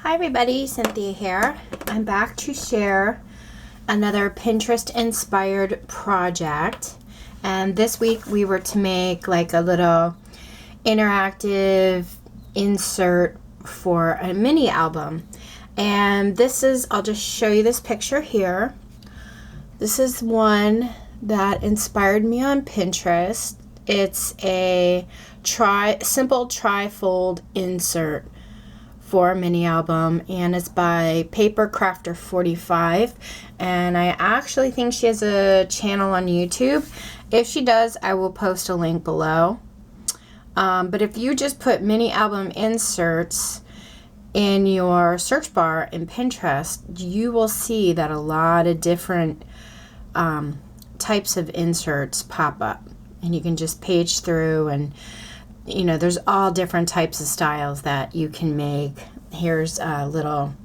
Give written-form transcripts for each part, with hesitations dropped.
Hi everybody, Cynthia here. I'm back to share another Pinterest inspired project, and this week we were to make like a little interactive insert for a mini album. And this is, I'll just show you this picture here. This is one that inspired me on Pinterest. It's a simple tri-fold insert for a mini album, and it's by Paper Crafter 45, and I actually think she has a channel on YouTube. If she does, I will post a link below. But if you just put mini album inserts in your search bar in Pinterest, you will see that a lot of different types of inserts pop up, and you can just page through, and you know, there's all different types of styles that you can make. Here's a little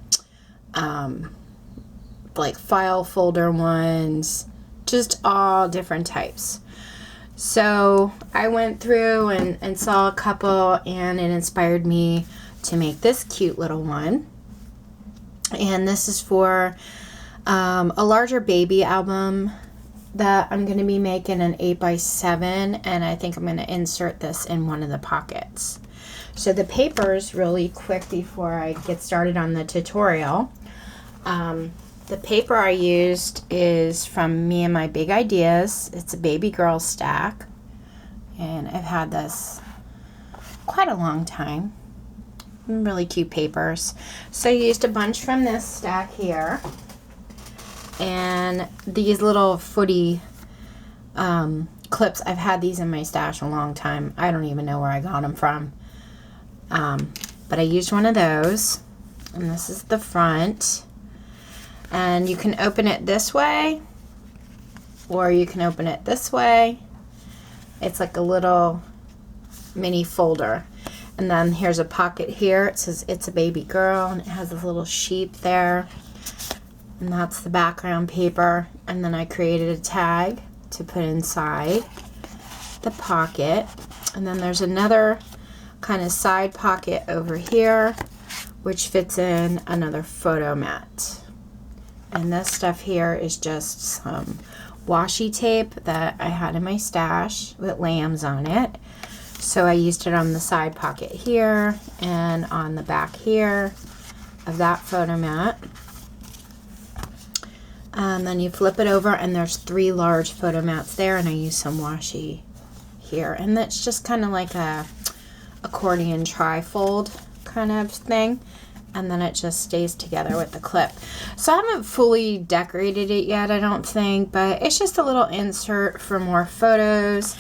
like file folder ones, just all different types. So I went through and saw a couple, and it inspired me to make this cute little one. And this is for a larger baby album that I'm going to be making, an 8x7, and I think I'm going to insert this in one of the pockets. So the papers, really quick before I get started on the tutorial, the paper I used is from Me and My Big Ideas. It's a baby girl stack, and I've had this quite a long time. Really cute papers. So I used a bunch from this stack here, and these little footy clips. I've had these in my stash a long time. I don't even know where I got them from, but I used one of those, and this is the front, and you can open it this way or you can open it this way. It's like a little mini folder, and then here's a pocket here. It says It's a Baby Girl, and it has this little sheep there. And that's the background paper. And then I created a tag to put inside the pocket. And then there's another kind of side pocket over here, which fits in another photo mat. And this stuff here is just some washi tape that I had in my stash with lambs on it. So I used it on the side pocket here and on the back here of that photo mat. And then you flip it over, and there's 3 large photo mats there, and I use some washi here, and that's just kind of like a accordion tri-fold kind of thing, and then it just stays together with the clip. So I haven't fully decorated it yet, I don't think, but it's just a little insert for more photos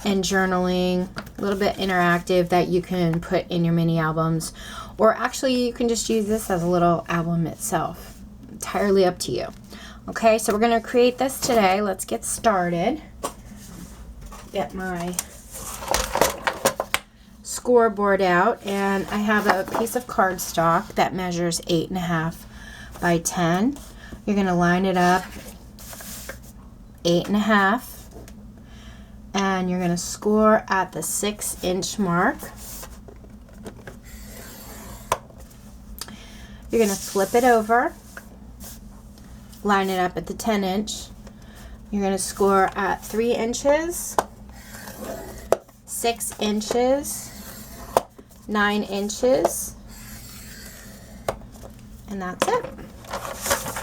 and journaling, a little bit interactive that you can put in your mini albums, or actually you can just use this as a little album itself. Entirely up to you. Okay, so we're going to create this today. Let's get started. Get my scoreboard out, and I have a piece of cardstock that measures 8.5 by 10. You're going to line it up 8.5, and you're going to score at the 6-inch mark. You're going to flip it over, line it up at the 10-inch. You're going to score at 3 inches, 6 inches, 9 inches, and that's it.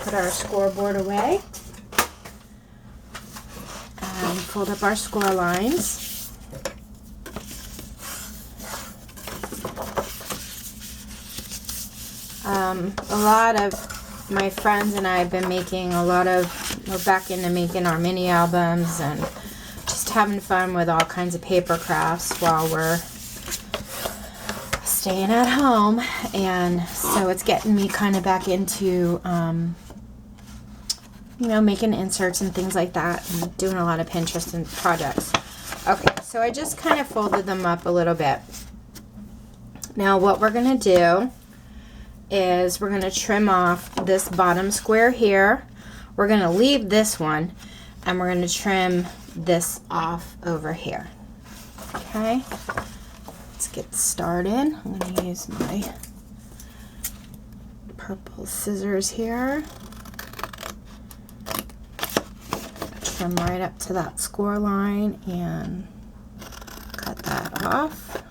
Put our scoreboard away and fold up our score lines. A lot of my friends and I have been making we're back into making our mini albums and just having fun with all kinds of paper crafts while we're staying at home, and so it's getting me kind of back into you know, making inserts and things like that, and doing a lot of Pinterest and projects. Okay, so I just kind of folded them up a little bit. Now what we're going to do is we're going to trim off this bottom square here. We're going to leave this one, and we're going to trim this off over here. Okay, let's get started. I'm going to use my purple scissors here. Trim right up to that score line and cut that off.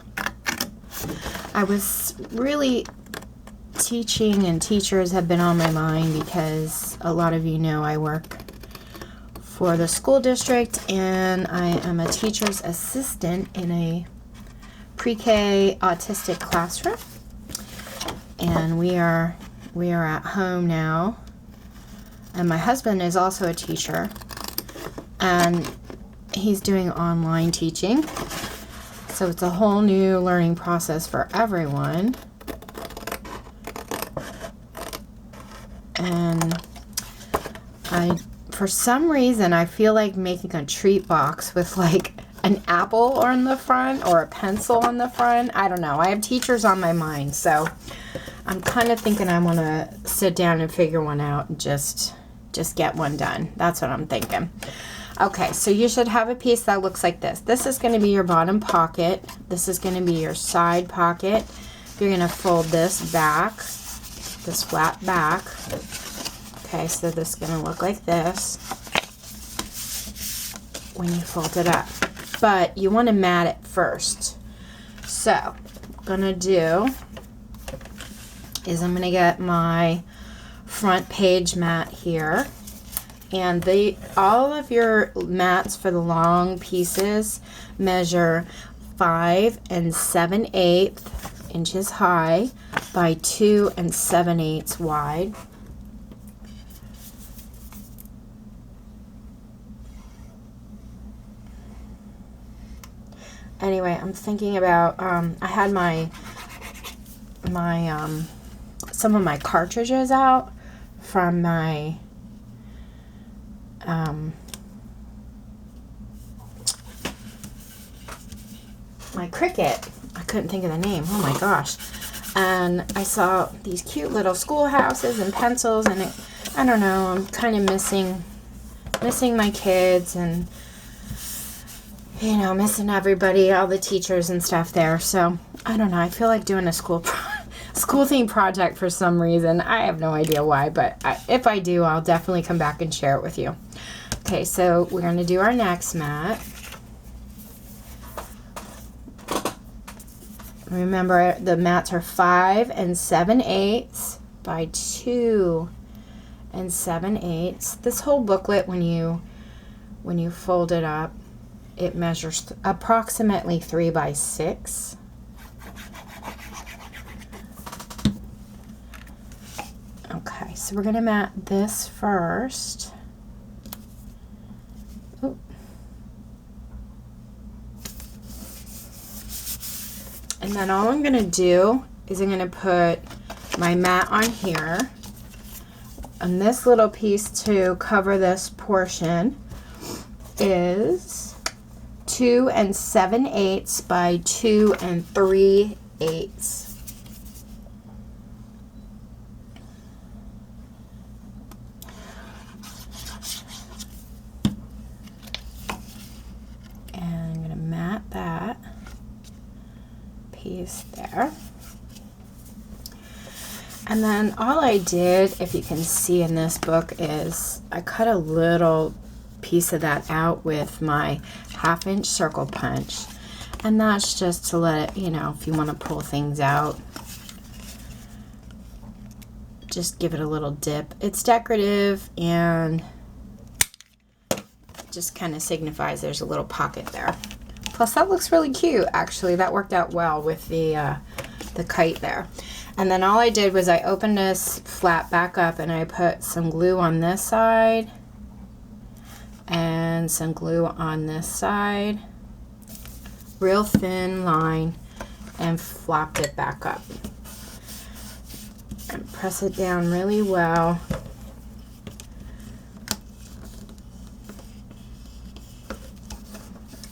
I was really teaching, and teachers have been on my mind because a lot of you know I work for the school district and I am a teacher's assistant in a pre-K autistic classroom. And we are at home now, and my husband is also a teacher, and he's doing online teaching, so it's a whole new learning process for everyone. And for some reason I feel like making a treat box with like an apple on the front or a pencil on the front. I don't know, I have teachers on my mind, so I'm kind of thinking I want to sit down and figure one out and just get one done. That's what I'm thinking. Okay, so you should have a piece that looks like this. This is going to be your bottom pocket. This is going to be your side pocket. You're going to fold this back, this flat back. Okay, so this is going to look like this when you fold it up. But you want to mat it first. So, what I'm going to do is I'm going to get my front page mat here, and all of your mats for the long pieces measure 5 7/8 inches high by 2 7/8 wide. Anyway, I'm thinking about I had some of my cartridges out from my my Cricut. I couldn't think of the name. Oh my gosh. And I saw these cute little schoolhouses and pencils, and I don't know, I'm kind of missing my kids, and you know, missing everybody, all the teachers and stuff there. So I don't know, I feel like doing a school themed project for some reason. I have no idea why, but if I do, I'll definitely come back and share it with you. Okay, so we're going to do our next mat. Remember, the mats are 5 7/8 by 2 7/8. This whole booklet, when you fold it up, it measures approximately 3 by 6. Okay, so we're going to mat this first. Ooh. And then all I'm going to do is I'm going to put my mat on here, and this little piece to cover this portion is 2 7/8 by 2 3/8. That piece there. And then all I did, if you can see in this book, is I cut a little piece of that out with my 1/2-inch circle punch, and that's just to let it, you know, if you want to pull things out, just give it a little dip. It's decorative and just kind of signifies there's a little pocket there. Plus, that looks really cute, actually. That worked out well with the kite there. And then all I did was I opened this flap back up, and I put some glue on this side and some glue on this side, real thin line, and flopped it back up. And press it down really well.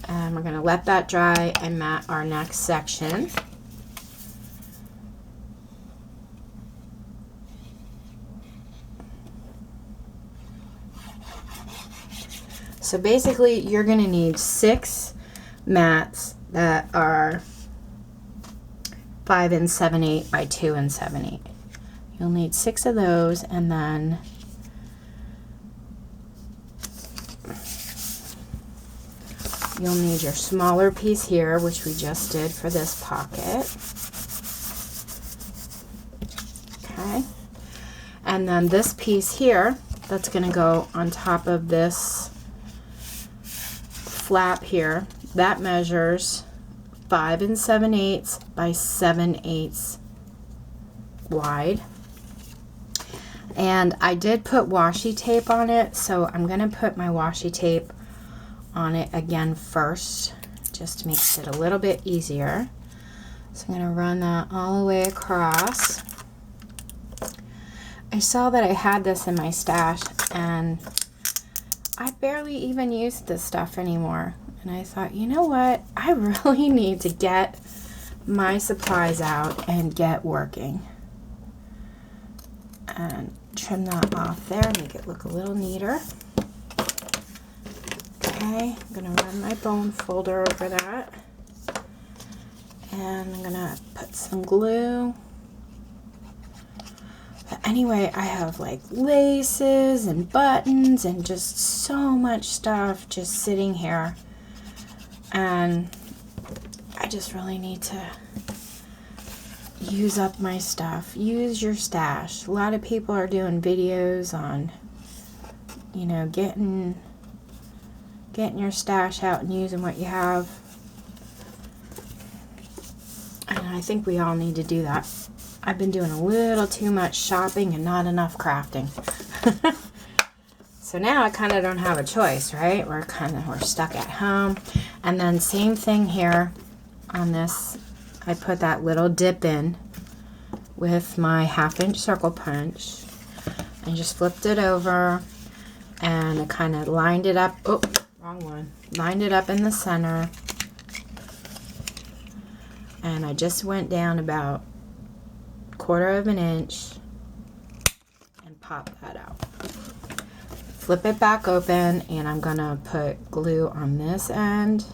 And we're going to let that dry and mat our next section. So basically you're going to need 6 mats that are 5 7/8 by 2 7/8. You'll need 6 of those, and then you'll need your smaller piece here, which we just did for this pocket. Okay. And then this piece here, that's going to go on top of this flap here. That measures 5 7/8 by 7/8 wide. And I did put washi tape on it, so I'm going to put my washi tape on it again first, just to make it a little bit easier. So I'm going to run that all the way across. I saw that I had this in my stash, and I barely even use this stuff anymore. And I thought, you know what? I really need to get my supplies out and get working. And trim that off there, make it look a little neater. Okay, I'm going to run my bone folder over that. And I'm going to put some glue. But anyway, I have like laces and buttons and just so much stuff just sitting here. And I just really need to use up my stuff. Use your stash. A lot of people are doing videos on, you know, getting your stash out and using what you have. And I think we all need to do that. I've been doing a little too much shopping and not enough crafting. So now I kind of don't have a choice, right? We're stuck at home. And then same thing here on this. I put that little dip in with my 1/2-inch circle punch and just flipped it over, and I kind of lined it up. Oh, wrong one. Lined it up in the center, and I just went down about 1/4 of an inch and pop that out. Flip it back open, and I'm gonna put glue on this end,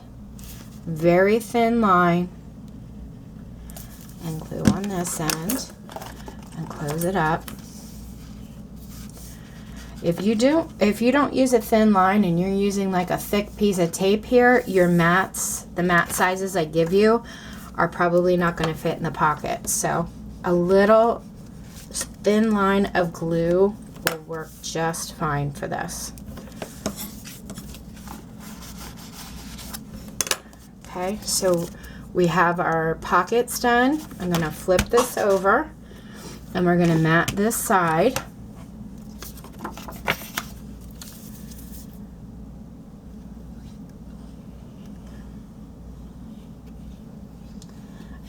very thin line, and glue on this end, and close it up. If you don't use a thin line and you're using like a thick piece of tape here, your mats, the mat sizes I give you, are probably not going to fit in the pocket. So a little thin line of glue will work just fine for this. Okay, so we have our pockets done. I'm going to flip this over, and we're going to mat this side.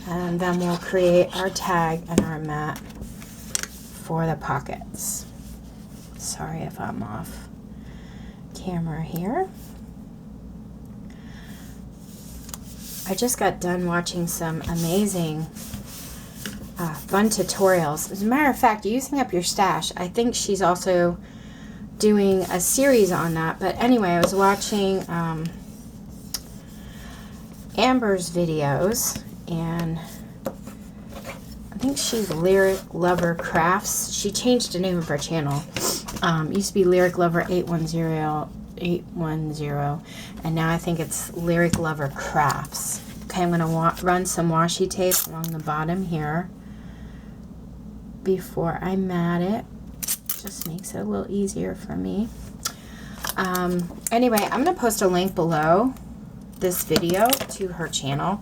And then we'll create our tag and our mat for the pockets. Sorry if I'm off camera here. I just got done watching some amazing fun tutorials. As a matter of fact, using up your stash, I think she's also doing a series on that. But anyway, I was watching Amber's videos, and I think she's Lyric Lover Crafts. She changed the name of her channel. Used to be Lyric Lover 810, and now I think it's Lyric Lover Crafts. Okay, I'm going to run some washi tape along the bottom here before I mat it. Just makes it a little easier for me. Anyway, I'm going to post a link below this video to her channel.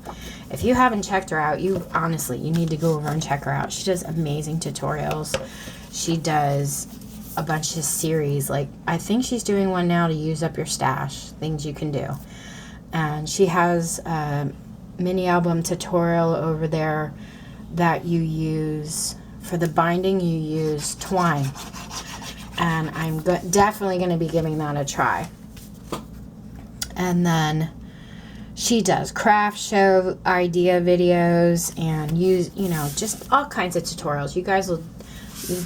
If you haven't checked her out, you need to go over and check her out. She does amazing tutorials. She does a bunch of series. Like, I think she's doing one now to use up your stash, things you can do. And she has a mini album tutorial over there that you use for the binding. You use twine, and I'm definitely going to be giving that a try. And then she does craft show idea videos and just all kinds of tutorials. You guys will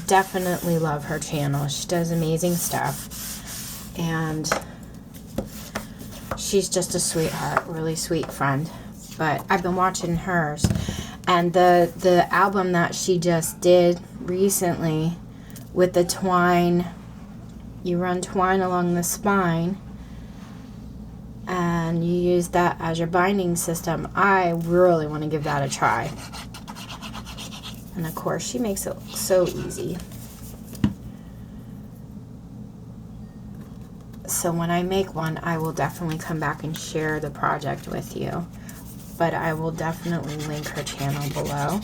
definitely love her channel. She does amazing stuff, and she's just a sweetheart, really sweet friend. But I've been watching hers, and the album that she just did recently with the twine. You run twine along the spine and you use that as your binding system. I really want to give that a try. And of course, she makes it look so easy. So when I make one, I will definitely come back and share the project with you. But I will definitely link her channel below.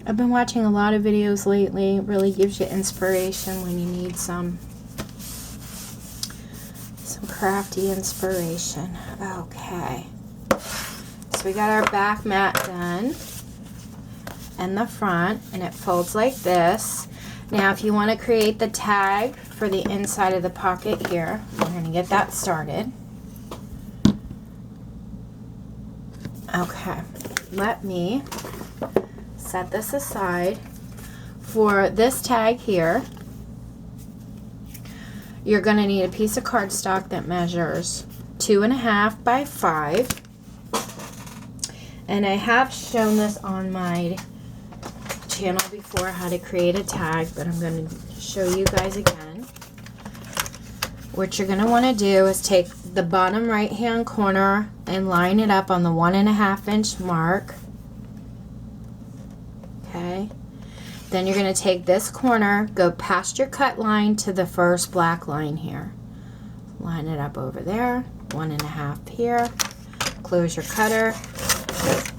I've been watching a lot of videos lately. It really gives you inspiration when you need some crafty inspiration. Okay. So we got our back mat done and the front, and it folds like this. Now if you want to create the tag for the inside of the pocket here, we're going to get that started. Okay, let me set this aside. For this tag here, you're going to need a piece of cardstock that measures 2.5 by 5. And I have shown this on my channel before, how to create a tag, but I'm going to show you guys again. What you're going to want to do is take the bottom right hand corner and line it up on the 1.5 inch mark. Okay. Then you're going to take this corner, go past your cut line to the first black line here. Line it up over there, 1.5 here. Close your cutter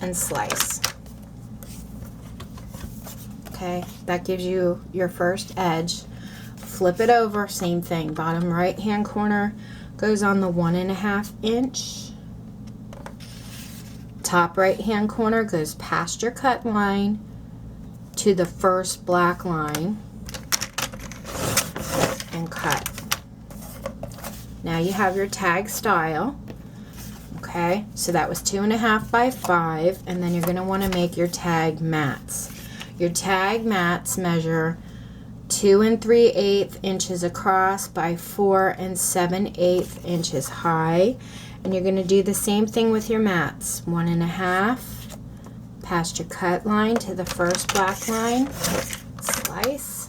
and slice. Okay, that gives you your first edge. Flip it over, same thing. Bottom right hand corner goes on the 1.5 inch. Top right hand corner goes past your cut line to the first black line and cut. Now you have your tag style. Okay, so that was 2.5 by 5, and then you're going to want to make your tag mats. Your tag mats measure 2 3/8 inches across by 4 7/8 inches high, and you're going to do the same thing with your mats. 1.5 past your cut line to the first black line, slice,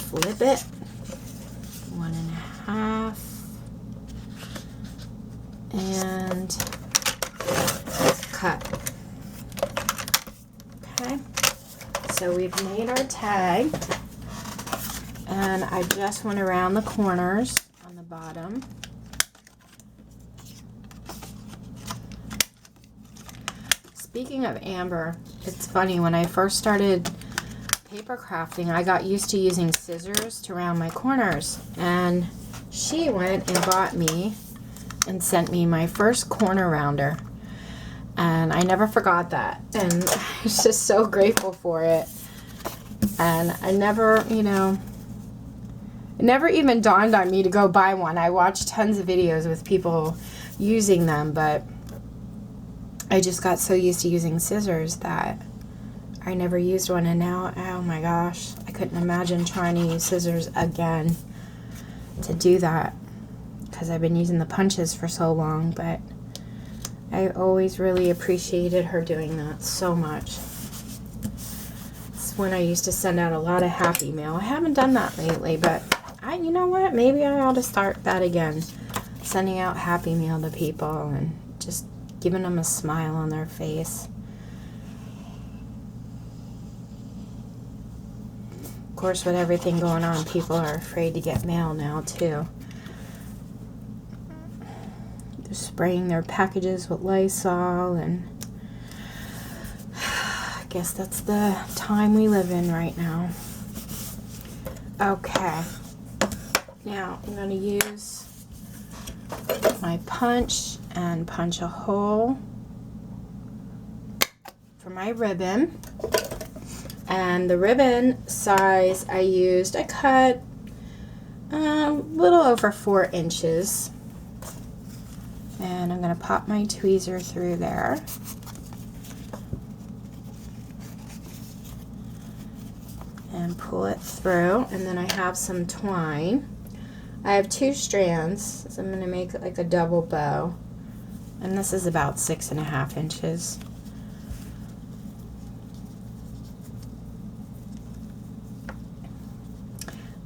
flip it, 1.5, and cut. Okay, so we've made our tag, and I just went around the corners on the bottom. Speaking of amber, it's funny, when I first started paper crafting, I got used to using scissors to round my corners, and she went and bought me and sent me my first corner rounder, and I never forgot that, and I was just so grateful for it. And I never, you know, it never even dawned on me to go buy one. I watched tons of videos with people using them, but I just got so used to using scissors that I never used one, and now, oh my gosh, I couldn't imagine trying to use scissors again to do that, because I've been using the punches for so long. But I always really appreciated her doing that so much. It's when I used to send out a lot of Happy Mail. I haven't done that lately, but you know what, maybe I ought to start that again, sending out Happy Mail to people and just giving them a smile on their face. Of course, with everything going on, people are afraid to get mail now too. They're spraying their packages with Lysol, and I guess that's the time we live in right now. Okay, now I'm going to use my punch and punch a hole for my ribbon. And the ribbon size I cut a little over 4 inches. And I'm going to pop my tweezer through there. And pull it through. And then I have some twine. I have 2 strands, so I'm going to make like a double bow. And this is about 6.5 inches.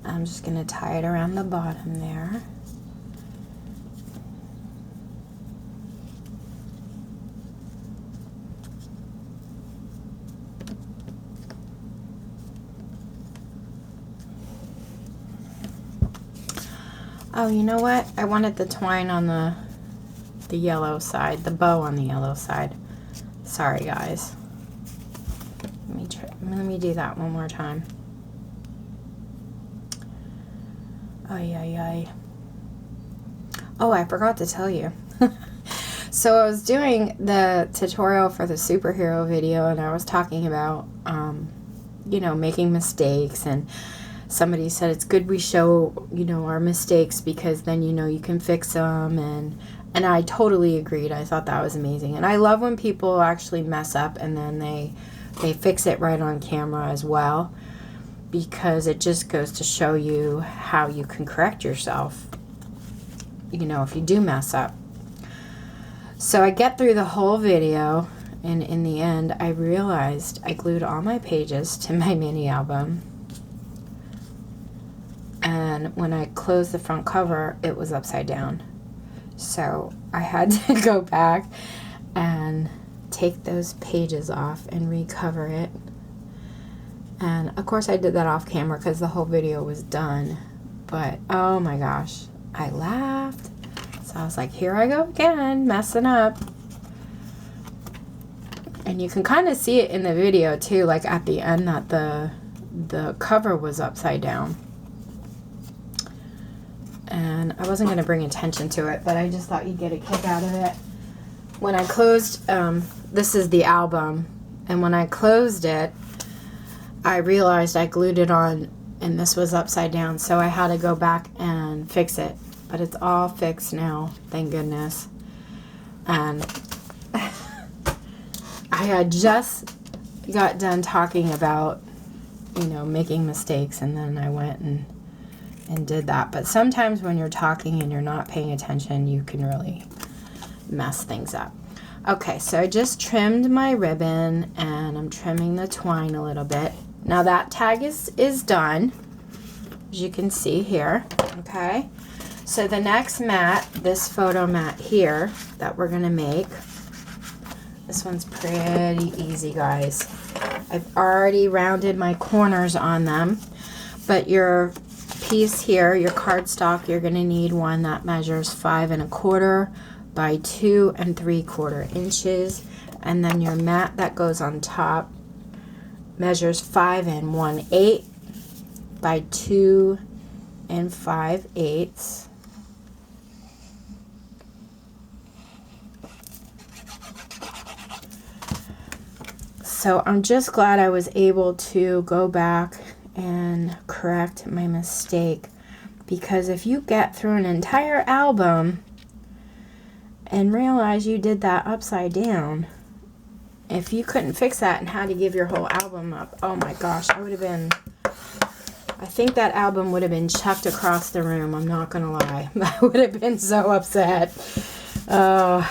I'm just going to tie it around the bottom there. Oh, you know what? I wanted the twine on the yellow side, the bow on the yellow side. Sorry, guys. Let me do that one more time. Ay, ay, ay. Oh, I forgot to tell you. So I was doing the tutorial for the superhero video, and I was talking about, you know, making mistakes, and somebody said it's good we show, you know, our mistakes, because then, you know, you can fix them, and I totally agreed. I thought that was amazing. And I love when people actually mess up and then they fix it right on camera as well, because it just goes to show you how you can correct yourself, you know, if you do mess up. So I get through the whole video, and in the end I realized I glued all my pages to my mini album. And when I closed the front cover, it was upside down. So I had to go back and take those pages off and recover it. And of course I did that off camera because the whole video was done. But oh my gosh, I laughed. So I was like, here I go again, messing up. And you can kind of see it in the video too, like at the end, that the cover was upside down. And I wasn't going to bring attention to it, but I just thought you'd get a kick out of it. When I closed, this is the album, and when I closed it, I realized I glued it on and this was upside down, so I had to go back and fix it. But it's all fixed now, thank goodness. And I had just got done talking about, you know, making mistakes, and then I went and did that. But sometimes when you're talking and you're not paying attention, you can really mess things up. Okay, so I just trimmed my ribbon, and I'm trimming the twine a little bit. Now that tag is done, as you can see here. Okay, so the next mat, this photo mat here that we're gonna make, this one's pretty easy, guys. I've already rounded my corners on them, but your piece here, your cardstock, you're gonna need one that measures 5 1/4 by 2 3/4 inches, and then your mat that goes on top measures 5 1/8 by 2 5/8. So I'm just glad I was able to go back and correct my mistake, because if you get through an entire album and realize you did that upside down, if you couldn't fix that and had to give your whole album up, oh my gosh, I think that album would have been chucked across the room. I'm not gonna lie. I would have been so upset. Oh,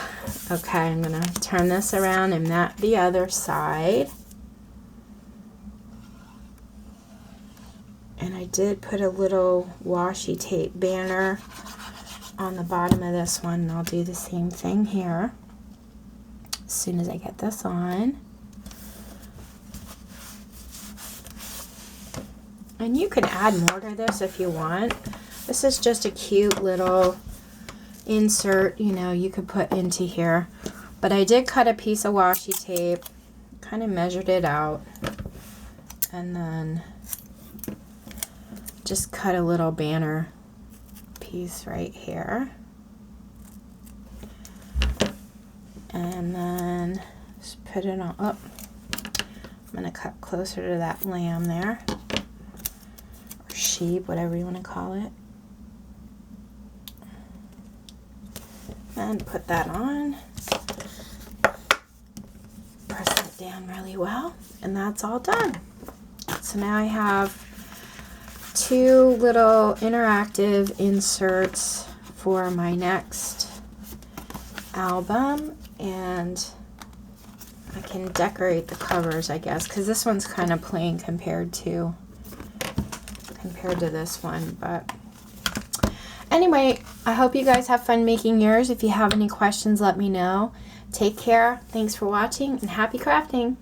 okay, I'm gonna turn this around and mat the other side. And I did put a little washi tape banner on the bottom of this one, and I'll do the same thing here as soon as I get this on. And you can add more to this if you want. This is just a cute little insert, you know, you could put into here. But I did cut a piece of washi tape, kind of measured it out, and then just cut a little banner piece right here. And then just put it on up. I'm going to cut closer to that lamb there, or sheep, whatever you want to call it. And put that on. Press it down really well, and that's all done. So now I have 2 little interactive inserts for my next album, and I can decorate the covers, I guess, because this one's kind of plain compared to this one. But anyway, I hope you guys have fun making yours. If you have any questions, let me know. Take care. Thanks for watching, and happy crafting.